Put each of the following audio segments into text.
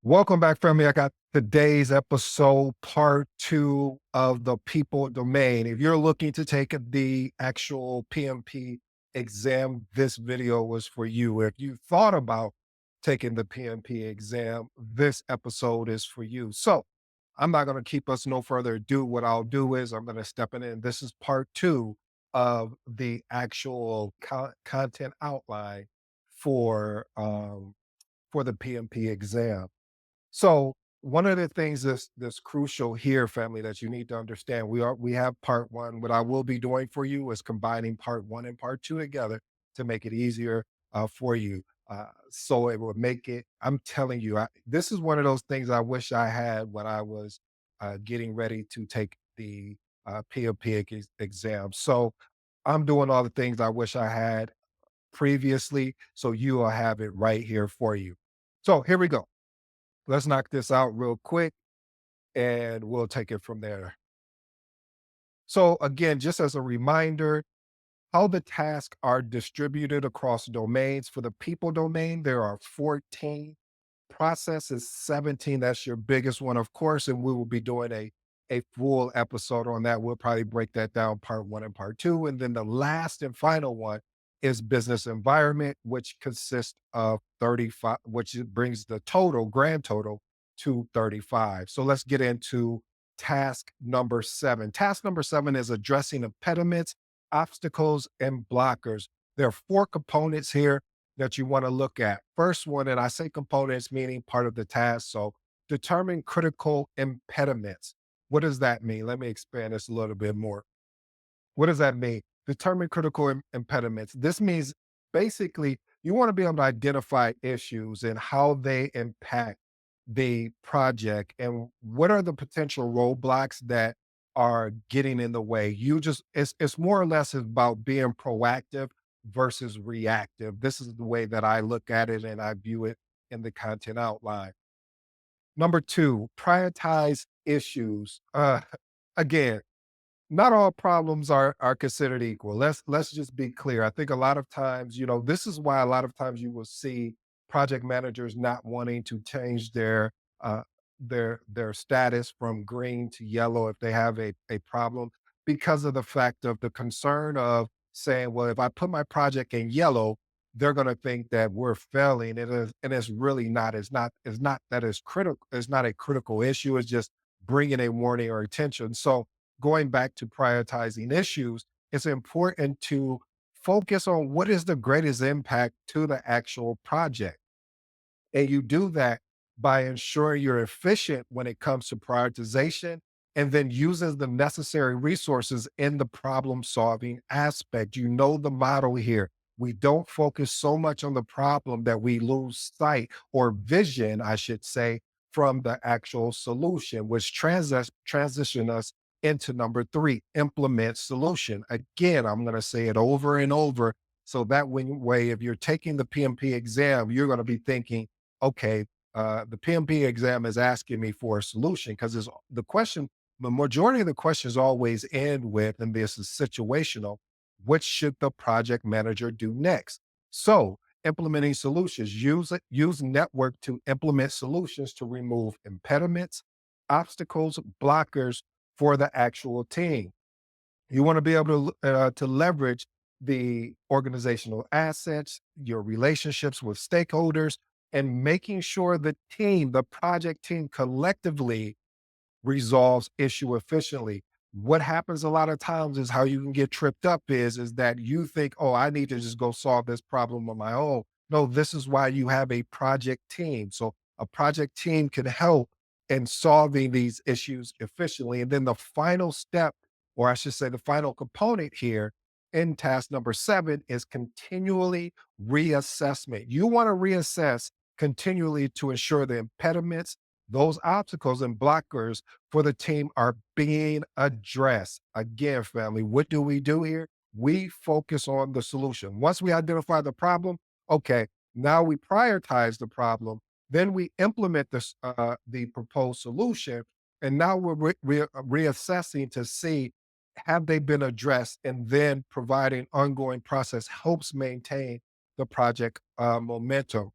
Welcome back, family. I got today's episode, part two of the people domain. If you're looking to take the actual PMP exam, this video was for you. If you thought about taking the PMP exam, this episode is for you. So I'm not going to keep us no further ado. What I'll do is I'm going to step in. This is part two of the actual content outline for for the PMP exam. So one of the things that's crucial here, family, that you need to understand, we have part one. What I will be doing for you is combining part one and part two together to make it easier for you. So it will make it. I'm telling you, this is one of those things I wish I had when I was getting ready to take the POP exam. So I'm doing all the things I wish I had previously. So you will have it right here for you. So here we go. Let's knock this out real quick and we'll take it from there. So, again, just as a reminder, how the tasks are distributed across domains. For the people domain, there are 14. Process is 17. That's your biggest one, of course. And we will be doing a full episode on that. We'll probably break that down part one and part two. And then the last and final one is business environment, which consists of 35, which brings the total, grand total to 35. So let's get into task number seven. Task number seven is addressing impediments, obstacles, and blockers. There are four components here that you want to look at. First one, and I say components meaning part of the task. So determine critical impediments. What does that mean? Let me expand this a little bit more. What does that mean? Determine critical impediments. This means basically you want to be able to identify issues and how they impact the project and what are the potential roadblocks that are getting in the way. It's more or less about being proactive versus reactive. This is the way that I look at it and I view it in the content outline. Number two, prioritize issues. Again, not all problems are considered equal. Let's just be clear. I think a lot of times, this is why a lot of times you will see project managers not wanting to change uh their status from green to yellow if they have a problem because of the fact of the concern of saying, well, if I put my project in yellow, they're going to think that we're failing. And it's really not. It's not that it's critical. It's not a critical issue. It's just bringing a warning or attention. So going back to prioritizing issues, it's important to focus on what is the greatest impact to the actual project. And you do that by ensuring you're efficient when it comes to prioritization and then uses the necessary resources in the problem solving aspect. You know the model here. We don't focus so much on the problem that we lose sight or vision, I should say, from the actual solution, which transition us into number three, implement solution. Again, I'm going to say it over and over. So that way, if you're taking the PMP exam, you're going to be thinking, okay, the PMP exam is asking me for a solution because the majority of the questions always end with, and this is situational, what should the project manager do next? So implementing solutions, use network to implement solutions to remove impediments, obstacles, blockers for the actual team. You want to be able to leverage the organizational assets, your relationships with stakeholders, and making sure the project team collectively resolves issue efficiently. What happens a lot of times is how you can get tripped up is that you think, oh, I need to just go solve this problem on my own. No, this is why you have a project team. So a project team can help in solving these issues efficiently. And then the final step, or I should say the final component here in task number seven is continually reassessment. You want to reassess continually to ensure the impediments, those obstacles and blockers for the team are being addressed. Again, family, what do we do here? We focus on the solution. Once we identify the problem, okay, now we prioritize the problem, then we implement the proposed solution, and now we're reassessing to see have they been addressed, and then providing ongoing process helps maintain the project momentum.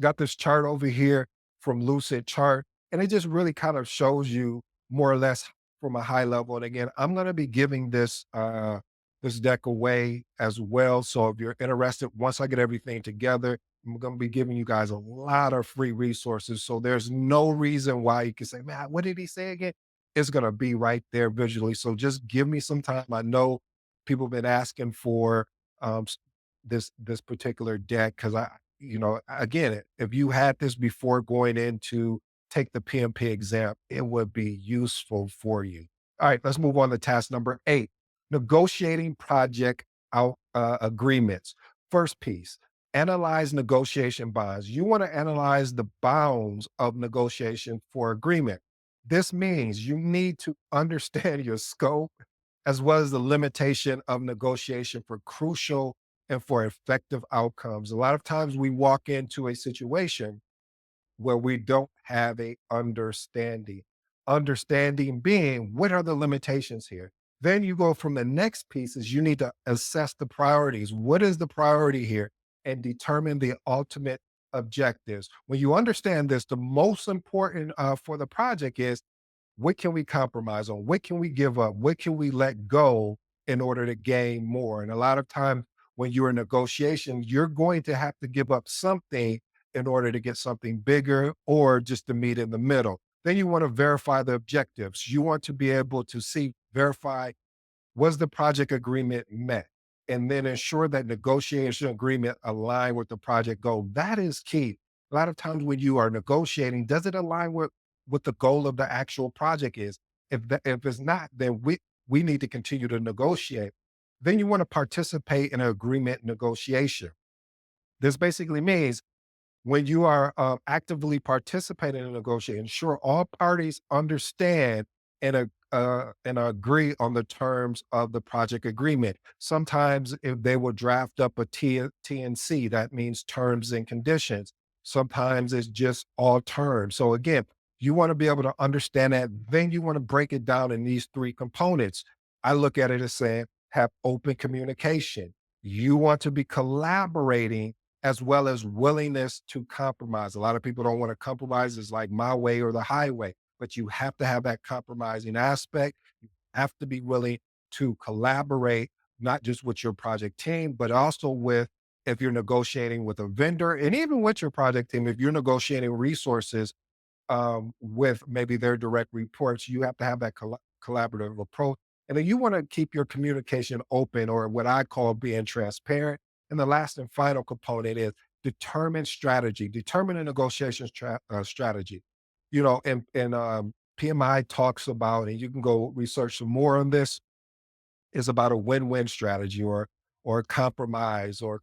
Got this chart over here from Lucid Chart. And it just really kind of shows you more or less from a high level. And again, I'm going to be giving this deck away as well. So if you're interested, once I get everything together, I'm going to be giving you guys a lot of free resources. So there's no reason why you can say, man, what did he say again? It's going to be right there visually. So just give me some time. I know people have been asking for this particular deck because again, if you had this before going into take the PMP exam, it would be useful for you. All right, let's move on to task number 8, negotiating project out agreements. First piece, analyze negotiation bonds. You want to analyze the bounds of negotiation for agreement. This means you need to understand your scope as well as the limitation of negotiation for crucial and for effective outcomes. A lot of times we walk into a situation where we don't have a understanding. Understanding being what are the limitations here? Then you go from the next piece is you need to assess the priorities. What is the priority here? And determine the ultimate objectives. When you understand this, the most important for the project is what can we compromise on? What can we give up? What can we let go in order to gain more? And a lot of times when you're in negotiation, you're going to have to give up something in order to get something bigger or just to meet in the middle. Then you want to verify the objectives. You want to be able to see, verify, was the project agreement met? And then ensure that negotiation agreement align with the project goal. That is key. A lot of times when you are negotiating, does it align with what the goal of the actual project is? If it's not, then we need to continue to negotiate. Then you want to participate in an agreement negotiation. This basically means when you are actively participating in a negotiation, ensure all parties understand and agree on the terms of the project agreement. Sometimes if they will draft up a TNC, that means terms and conditions. Sometimes it's just all terms. So again, you want to be able to understand that. Then you want to break it down in these 3 components. I look at it as saying, have open communication. You want to be collaborating as well as willingness to compromise. A lot of people don't want to compromise. It's like my way or the highway, but you have to have that compromising aspect. You have to be willing to collaborate, not just with your project team, but also with, if you're negotiating with a vendor and even with your project team, if you're negotiating resources with maybe their direct reports, you have to have that collaborative approach. And then you want to keep your communication open, or what I call being transparent. And the last and final component is determine strategy, determine a negotiation strategy. And PMI talks about, and you can go research some more on this, is about a win-win strategy or a compromise or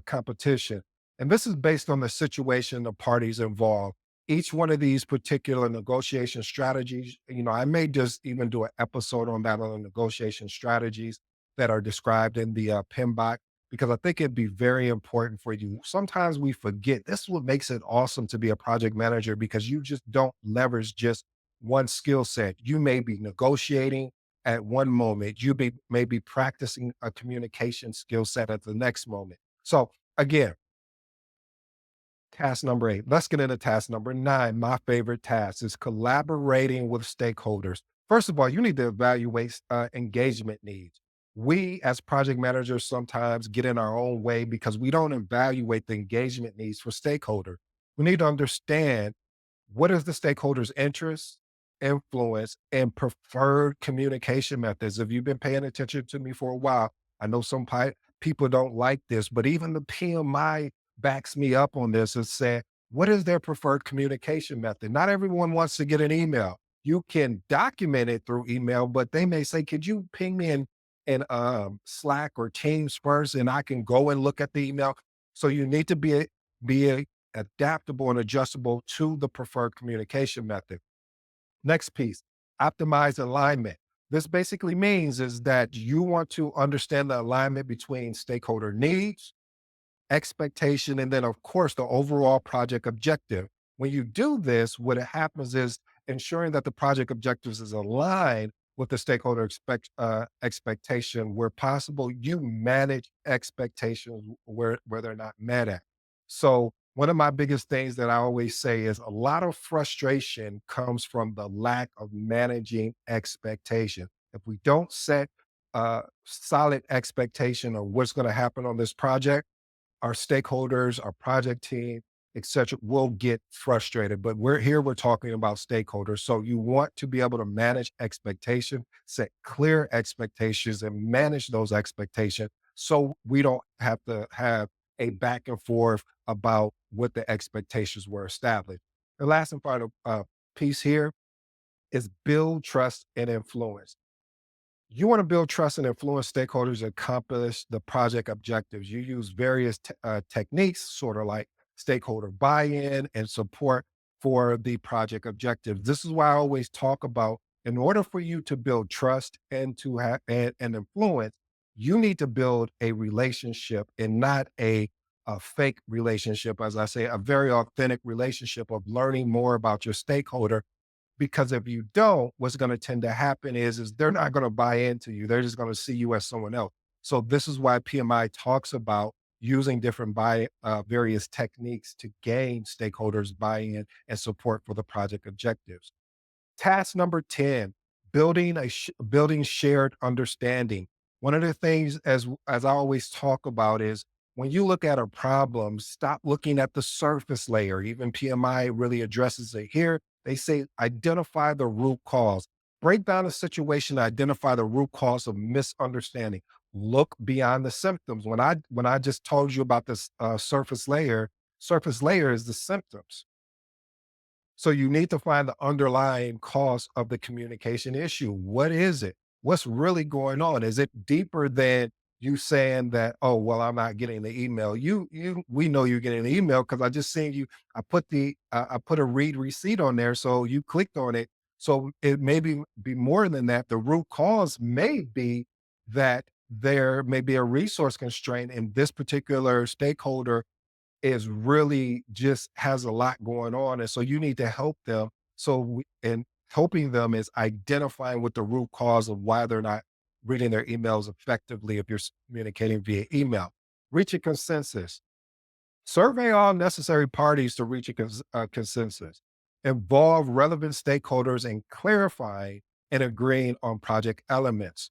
competition. And this is based on the situation the parties involved. Each one of these particular negotiation strategies, I may just even do an episode on that, on the negotiation strategies that are described in the PMBOK, because I think it'd be very important for you. Sometimes we forget this is what makes it awesome to be a project manager, because you just don't leverage just one skill set. You may be negotiating at one moment, may be practicing a communication skill set at the next moment. So again, task number 8. Let's get into task number 9. My favorite task is collaborating with stakeholders. First of all, you need to evaluate engagement needs. We as project managers sometimes get in our own way because we don't evaluate the engagement needs for stakeholders. We need to understand what is the stakeholder's interest, influence, and preferred communication methods. If you've been paying attention to me for a while, I know some people don't like this, but even the PMI backs me up on this and say, what is their preferred communication method? Not everyone wants to get an email. You can document it through email, but they may say, could you ping me in Slack or Teams first, and I can go and look at the email. So you need to be adaptable and adjustable to the preferred communication method. Next piece, optimize alignment. This basically means is that you want to understand the alignment between stakeholder needs, expectation, and then of course the overall project objective. When you do this, what happens is ensuring that the project objectives is aligned with the stakeholder expectation. Where possible, you manage expectations where they're not met at. So One of my biggest things that I always say is a lot of frustration comes from the lack of managing expectation. If we don't set a solid expectation of what's going to happen on this project, our stakeholders, our project team, et cetera, will get frustrated. But we're talking about stakeholders. So you want to be able to manage expectation, set clear expectations, and manage those expectations so we don't have to have a back and forth about what the expectations were established. The last and final piece here is build trust and influence. You want to build trust and influence stakeholders to accomplish the project objectives. You use various techniques, sort of like stakeholder buy in and support for the project objectives. This is why I always talk about in order for you to build trust and to have and influence, you need to build a relationship and not a fake relationship. As I say, a very authentic relationship of learning more about your stakeholder, because if you don't, what's going to tend to happen is they're not going to buy into you. They're just going to see you as someone else. So this is why PMI talks about using different various techniques to gain stakeholders buy-in and support for the project objectives. Task number 10, building shared understanding. One of the things, as I always talk about, is when you look at a problem, stop looking at the surface layer. Even PMI really addresses it here. They say identify the root cause. Break down a situation, identify the root cause of misunderstanding. Look beyond the symptoms. When I just told you about this surface layer is the symptoms. So you need to find the underlying cause of the communication issue. What is it? What's really going on? Is it deeper than you saying that, oh, well, I'm not getting the email? We know you're getting the email because I just seen you. I put a read receipt on there. So you clicked on it. So it may be more than that. The root cause may be that there may be a resource constraint in this particular stakeholder is really just has a lot going on. And so you need to help them. And helping them is identifying what the root cause of why they're not reading their emails effectively if you're communicating via email. Reach a consensus. Survey all necessary parties to reach a consensus. Involve relevant stakeholders in clarifying and agreeing on project elements.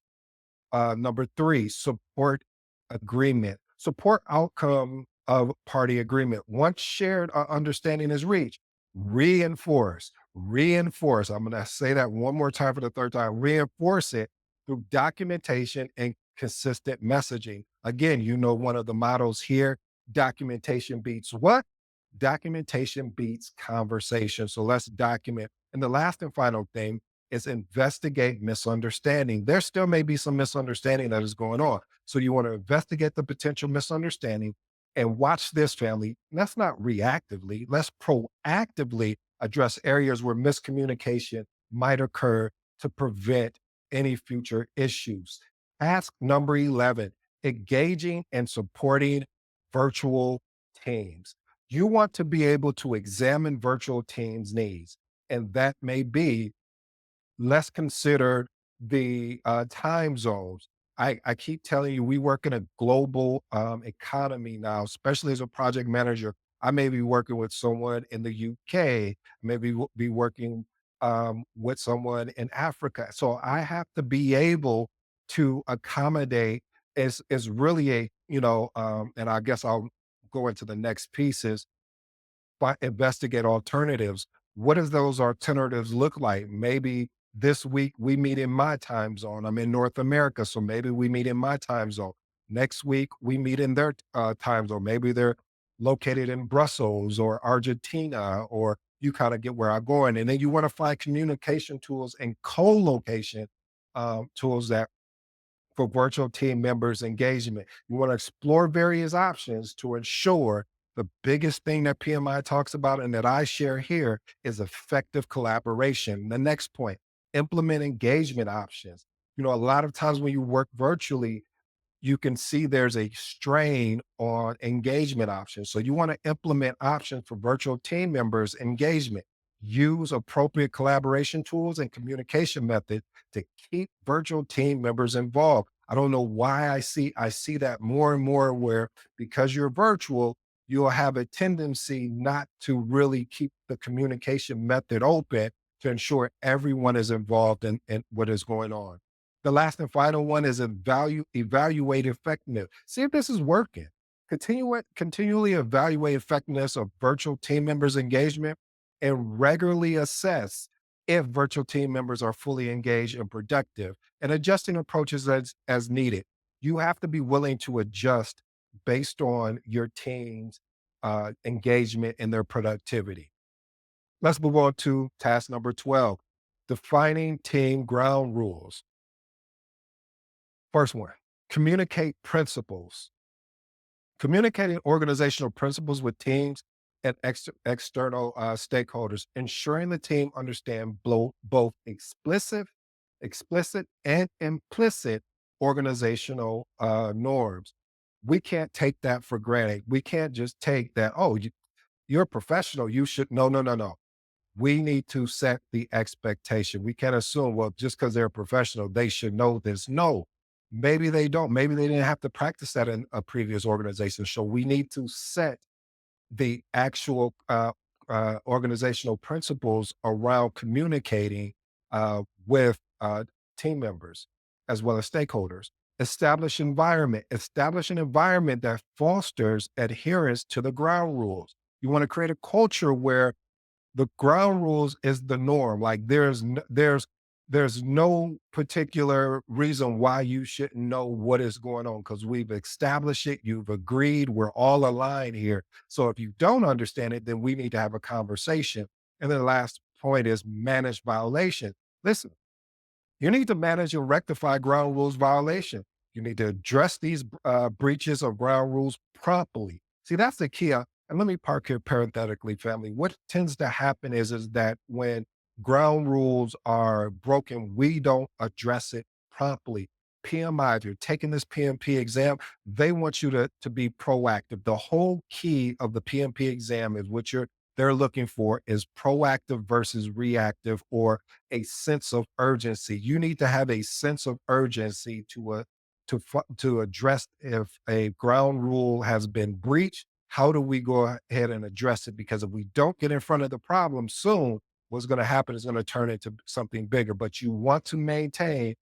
Number three, support agreement. Support outcome of party agreement. Once shared understanding is reached, reinforce. I'm going to say that one more time for the third time. Reinforce it through documentation and consistent messaging. Again, you know, one of the models here, documentation beats what? Documentation beats conversation. So let's document. And the last and final thing is investigate misunderstanding. There still may be some misunderstanding that is going on. So you want to investigate the potential misunderstanding and watch this, family. Let's not reactively, let's proactively address areas where miscommunication might occur to prevent any future issues. Task number 11, engaging and supporting virtual teams. You want to be able to examine virtual teams' needs, and that may be, let's consider the time zones. I keep telling you, we work in a global economy now, especially as a project manager. I may be working with someone in the UK, maybe be working with someone in Africa. So I have to be able to accommodate. Is really and I guess I'll go into the next pieces, investigate alternatives. What does those alternatives look like? Maybe this week we meet in my time zone. I'm in North America, so maybe we meet in my time zone. Next week we meet in their time zone. Maybe they're located in Brussels or Argentina, or you kind of get where I'm going. And then you want to find communication tools and co-location tools that for virtual team members' engagement. You want to explore various options to ensure the biggest thing that PMI talks about and that I share here is effective collaboration. The next point, implement engagement options. You know, a lot of times when you work virtually, you can see there's a strain on engagement options. So you want to implement options for virtual team members' engagement. Use appropriate collaboration tools and communication methods to keep virtual team members involved. I don't know why I see that more and more where because you're virtual, you'll have a tendency not to really keep the communication method open to ensure everyone is involved in what is going on. The last and final one is evaluate effectiveness. See if this is working. Continually evaluate effectiveness of virtual team members' engagement and regularly assess if virtual team members are fully engaged and productive and adjusting approaches as needed. You have to be willing to adjust based on your team's engagement and their productivity. Let's move on to task number 12, defining team ground rules. First one, communicate principles. Communicating organizational principles with teams and external stakeholders, ensuring the team understand both explicit and implicit organizational norms. We can't take that for granted. We can't just take that, oh, you're a professional. You should, no, no, no, no. We need to set the expectation. We can't assume, well, just because they're a professional, they should know this. No, maybe they don't. Maybe they didn't have to practice that in a previous organization. So we need to set the actual organizational principles around communicating with team members as well as stakeholders. Establish an environment that fosters adherence to the ground rules. You want to create a culture where the ground rules is the norm. Like there's no particular reason why you shouldn't know what is going on because we've established it. You've agreed. We're all aligned here. So if you don't understand it, then we need to have a conversation. And then the last point is manage violation. Listen, you need to manage and rectify ground rules violation. You need to address these breaches of ground rules properly. See, that's the key. And let me park here parenthetically, family. What tends to happen is that when ground rules are broken, we don't address it properly. PMI, if you're taking this PMP exam, they want you to be proactive. The whole key of the PMP exam is what they're looking for is proactive versus reactive or a sense of urgency. You need to have a sense of urgency to address if a ground rule has been breached. How do we go ahead and address it? Because if we don't get in front of the problem soon, what's going to happen is going to turn into something bigger. But you want to maintain,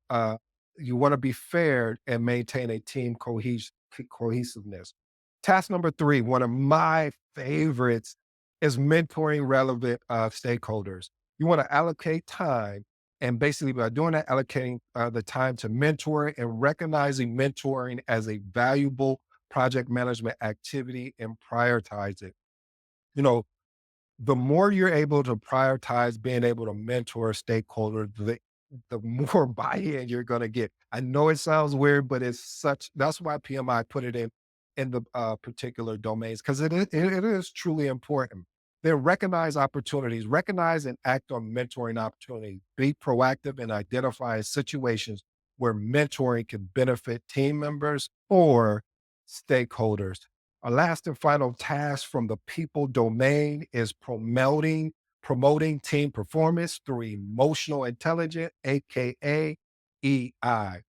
uh, you want to be fair and maintain a team cohesiveness. Task number 3, one of my favorites is mentoring relevant stakeholders. You want to allocate time. And basically, by doing that, allocating the time to mentor and recognizing mentoring as a valuable project management activity and prioritize it. You know, the more you're able to prioritize being able to mentor stakeholders, the more buy-in you're going to get. I know it sounds weird, but that's why PMI put it in the particular domains because it is truly important. Then recognize opportunities, recognize and act on mentoring opportunities, be proactive and identify situations where mentoring can benefit team members or stakeholders. Our last and final task from the people domain is promoting team performance through emotional intelligence, aka EI.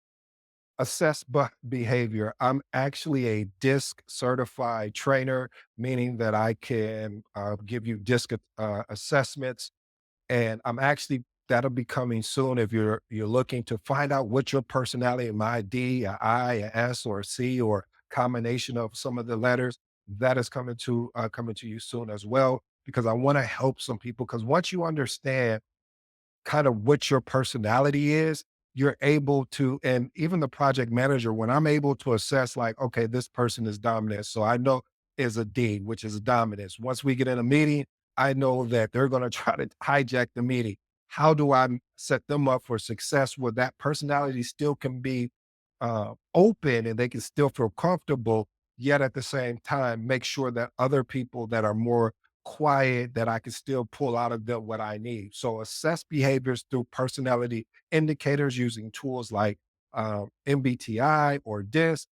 Assess behavior. I'm actually a DISC certified trainer, meaning that I can give you DISC assessments and I'm actually that'll be coming soon if you're looking to find out what your personality, my D, a I, a S, or a C, or combination of some of the letters. That is coming to you soon as well, because I want to help some people. Because once you understand kind of what your personality is, you're able to, and even the project manager, when I'm able to assess, like, okay, this person is dominant. So I know is a D, which is dominance. Once we get in a meeting, I know that they're going to try to hijack the meeting. How do I set them up for success where that personality still can be open and they can still feel comfortable, yet at the same time, make sure that other people that are more quiet that I can still pull out of them what I need. So assess behaviors through personality indicators using tools like MBTI or DISC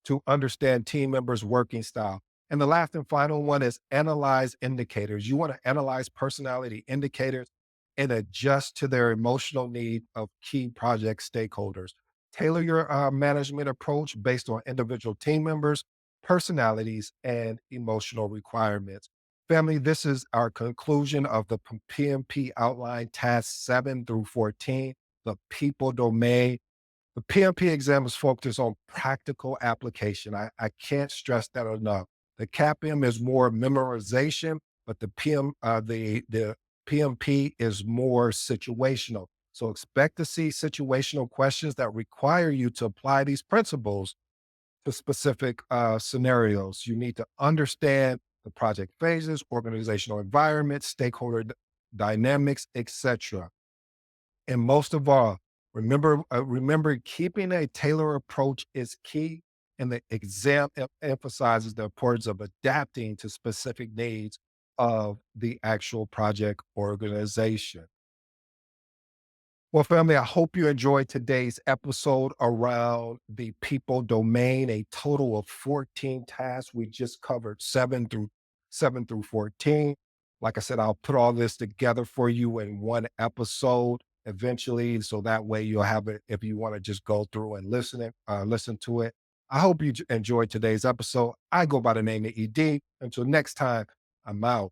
to understand team members' working style. And the last and final one is analyze indicators. You want to analyze personality indicators and adjust to their emotional need of key project stakeholders. Tailor your management approach based on individual team members personalities, and emotional requirements. Family, this is our conclusion of the PMP outline tasks 7 through 14, the people domain. The PMP exam is focused on practical application. I can't stress that enough. The CAPM is more memorization, but the PMP is more situational. So expect to see situational questions that require you to apply these principles to specific scenarios. You need to understand the project phases, organizational environment, stakeholder dynamics, etc. And most of all, remember keeping a tailored approach is key. And the exam emphasizes the importance of adapting to specific needs of the actual project organization. Well, family, I hope you enjoyed today's episode around the people domain, a total of 14 tasks. We just covered 7 through 14. Like I said, I'll put all this together for you in one episode eventually. So that way you'll have it if you want to just go through and listen to it. I hope you enjoyed today's episode. I go by the name of ED. Until next time, I'm out.